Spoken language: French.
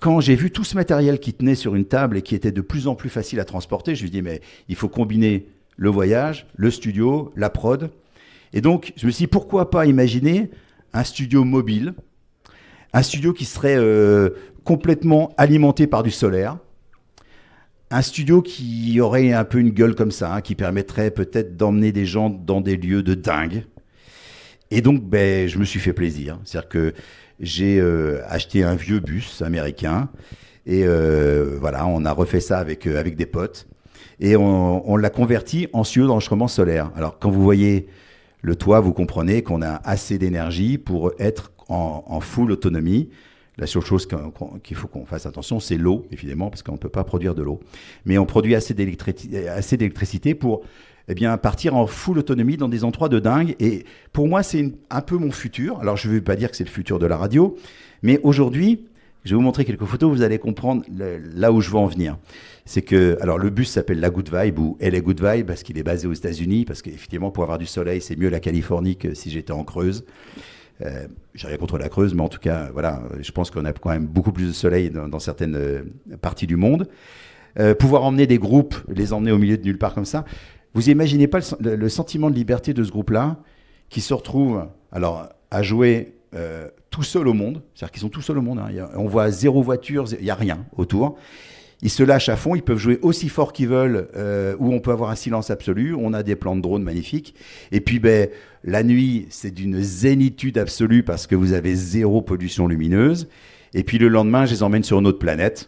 quand j'ai vu tout ce matériel qui tenait sur une table et qui était de plus en plus facile à transporter, je me suis dit, mais il faut combiner le voyage, le studio, la prod. Et donc, je me suis dit, pourquoi pas imaginer un studio mobile, un studio qui serait complètement alimenté par du solaire, un studio qui aurait un peu une gueule comme ça, hein, qui permettrait peut-être d'emmener des gens dans des lieux de dingue. Et donc, je me suis fait plaisir. C'est-à-dire que j'ai acheté un vieux bus américain et voilà, on a refait ça avec des potes et on l'a converti en studio d'enregistrement solaire. Alors, quand vous voyez le toit, vous comprenez qu'on a assez d'énergie pour être en full autonomie. La seule chose qu'il faut qu'on fasse attention, c'est l'eau, évidemment, parce qu'on ne peut pas produire de l'eau. Mais on produit assez d'électricité pour partir en full autonomie dans des endroits de dingue. Et pour moi, c'est un peu mon futur. Alors, je ne veux pas dire que c'est le futur de la radio, mais aujourd'hui, je vais vous montrer quelques photos, vous allez comprendre là où je veux en venir. C'est que, alors le bus s'appelle La Good Vibe ou LA Good Vibe parce qu'il est basé aux États-Unis, parce qu'effectivement, pour avoir du soleil, c'est mieux la Californie que si j'étais en Creuse. J'ai rien contre la Creuse, mais en tout cas, voilà, je pense qu'on a quand même beaucoup plus de soleil dans certaines parties du monde. Pouvoir emmener des groupes, les emmener au milieu de nulle part comme ça. Vous imaginez pas le sentiment de liberté de ce groupe-là qui se retrouve alors à jouer tout seul au monde, c'est-à-dire qu'ils sont tout seuls au monde. Hein. On voit zéro voiture, il n'y a rien autour. Ils se lâchent à fond, ils peuvent jouer aussi fort qu'ils veulent, où on peut avoir un silence absolu. On a des plans de drone magnifiques. Et puis, la nuit, c'est d'une zénitude absolue parce que vous avez zéro pollution lumineuse. Et puis, le lendemain, je les emmène sur une autre planète.